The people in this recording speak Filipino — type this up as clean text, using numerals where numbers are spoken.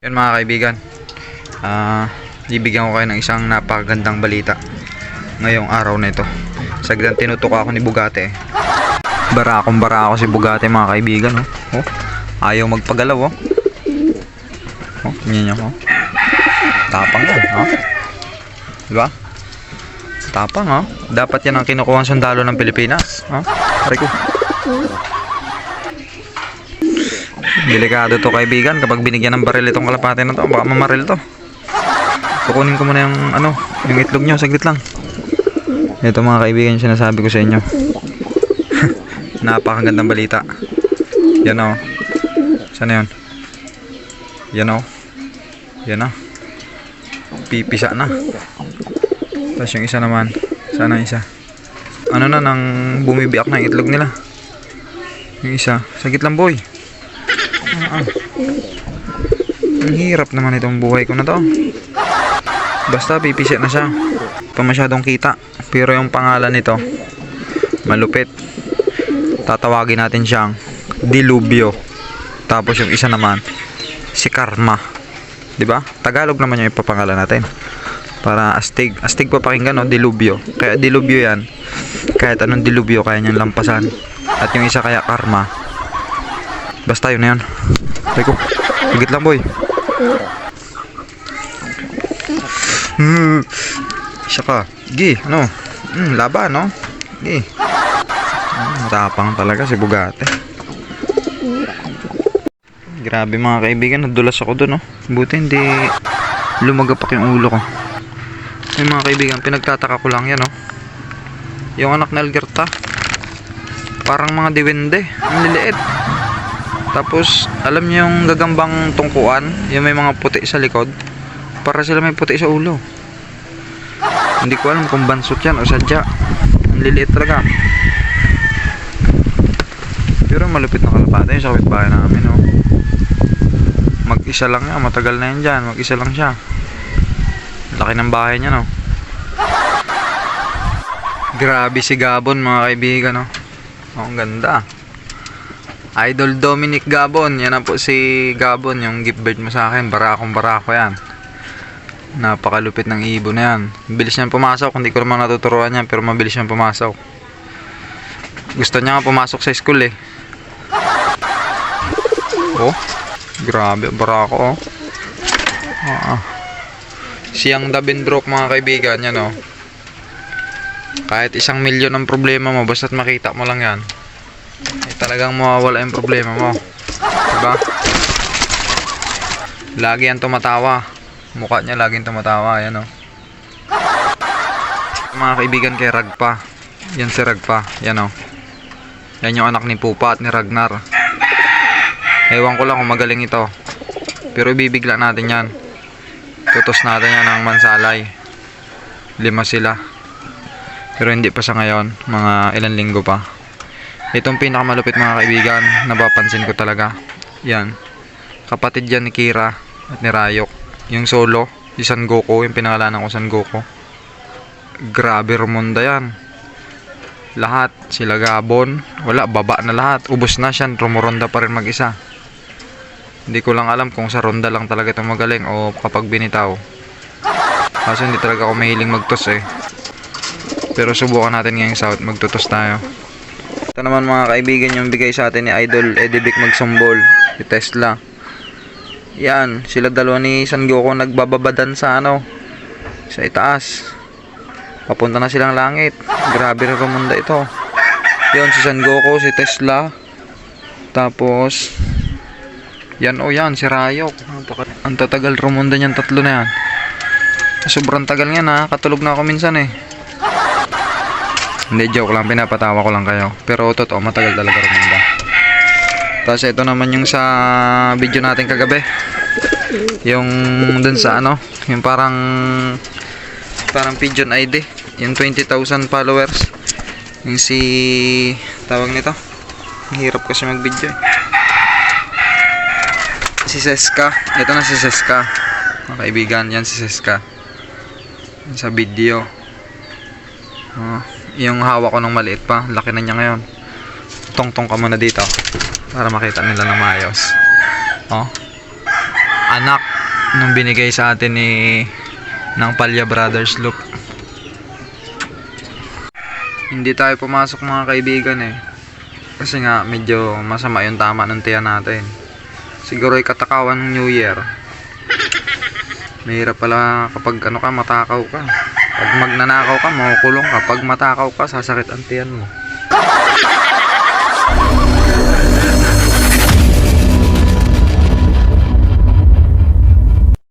Yan mga kaibigan, bibigyan ko kayo ng isang napakagandang balita ngayong araw na ito. Sagdan tinutok ako ni Bugatti. Bara ako si Bugatti mga kaibigan. Oh. Ayaw magpagalaw. Tingnan nyo. Tapang yan. Diba? Tapang. Dapat yan ang kinukuha ang sundalo ng Pilipinas. Pare ko. Delikado to kaibigan, kapag binigyan ng baril itong kalapate na to, baka mamaril to. Kukunin ko muna yung itlog nyo, saglit lang. Ito mga kaibigan yung sinasabi ko sa inyo. Napakagandang balita. Yan o. Sana yun? Yan o. Yan o. Pipisa na. Tapos yung isa naman. Sana isa. Ano na, nang bumibiak na yung itlog nila. Yung isa. Saglit lang boy. Ang hirap naman itong buhay ko na to. Basta pipisit na siya. Pa masyadong kita. Pero yung pangalan nito malupit. Tatawagin natin siyang Dilubyo. Tapos yung isa naman si Karma. Diba? Tagalog naman yung ipapangalan natin. Para astig. Astig pa pakinggan, no? Dilubyo. Kaya Dilubyo yan. Kahit anong dilubyo kaya niyang lampasan. At yung isa kaya Karma. Basta yun na yun. Teko, higit lang boy. Siya ka. Gi, ano? Laban, no? Gi. Matapang talaga si Bugatti. Grabe mga kaibigan, nadulas ako dun, no? Buti hindi lumagapak yung ulo ko. Ay mga kaibigan, pinagtataka ko lang yan, no? Yung anak na Algerta, parang mga diwende. Ang liliit. Tapos, alam niyo yung gagambang tungkuan, yung may mga puti sa likod, para sila may puti sa ulo. Hindi ko alam kung bansot yan o sadya. Ang liliit talaga. Pero malupit na kalapate yung sa kapitbahay namin, no? Mag-isa lang yan, matagal na yan dyan. Mag-isa lang siya. Laki ng bahay niya, no? Grabe si Gabon mga kaibigan, no? Ang ganda. Idol Dominic Gabon, yan na po si Gabon, yung gift bird mo sa akin. Barako yan. Napakalupit ng ibon na yan. Bilis niyang pumasok, hindi ko naman natuturuan yan, pero mabilis niyang pumasok. Gusto niya nga pumasok sa school eh. Oh, grabe, barako. Siyang Dabindrok mga kaibigan, yan oh. Kahit 1,000,000 ang problema mo, basta't makita mo lang yan, talagang mawawala yung problema mo. Diba? Lagi yan tumatawa. Mukha niya laging tumatawa. Ayan o. Mga kaibigan kay Ragpa. Yan si Ragpa. Yan o. Yan yung anak ni Pupa at ni Ragnar. Ewan ko lang kung magaling ito. Pero ibibigla natin yan. Tutos natin yan ng mansalay. 5 sila. Pero hindi pa sa ngayon. Mga ilang linggo pa. Itong pinakamalupit mga kaibigan, napapansin ko talaga. Yan. Kapatid yan ni Kira at ni Rayok. Yung solo, si San Goku, yung pinangalanan ko San Goku. Grabe rumonda yan. Lahat, sila Gabon, wala, baba na lahat. Ubos na siya, rumuronda pa rin mag-isa. Hindi ko lang alam kung sa ronda lang talaga itong magaling o kapag binitaw. Kasi hindi talaga ako mahiling magtos eh. Pero subukan natin ngayong south, magtutos tayo. Ito naman mga kaibigan yung bigay sa atin ni Idol Edivic Magsumbol, si Tesla. Yan, sila dalawa ni San Goku nagbababadan sa sa itaas. Papunta na silang langit. Grabe na rumunda ito. Yan si San Goku, si Tesla. Tapos yan yan si Rayok. Ang tatagal rumunda niyan, tatlo na yan. Sobrang tagal nga na, katulog na ako minsan eh. Hindi, joke lang, pinapatawa ko lang kayo. Pero totoo, matagal talaga rumunda. Tapos ito naman yung sa video natin kagabi. Yung dun sa yung parang Pigeon ID. Yung 20,000 followers. Yung tawag nito. Hirap kasi mag video eh. Si Seska. Ito na si Seska. Mga kaibigan, yan si Seska. Sa video. Yung hawak ko ng maliit pa, laki na niya ngayon. Tong-tong ka muna dito para makita nila ng maayos. anak nung binigay sa atin ng Palya Brothers Loop. Hindi tayo pumasok mga kaibigan kasi nga medyo masama yung tama ng tiyan natin. Siguro ay katakawan ng New Year. Mahirap pala kapag matakaw ka. Pag magnanakaw ka, makukulong ka. Pag matakaw ka, sasakit ang tiyan mo.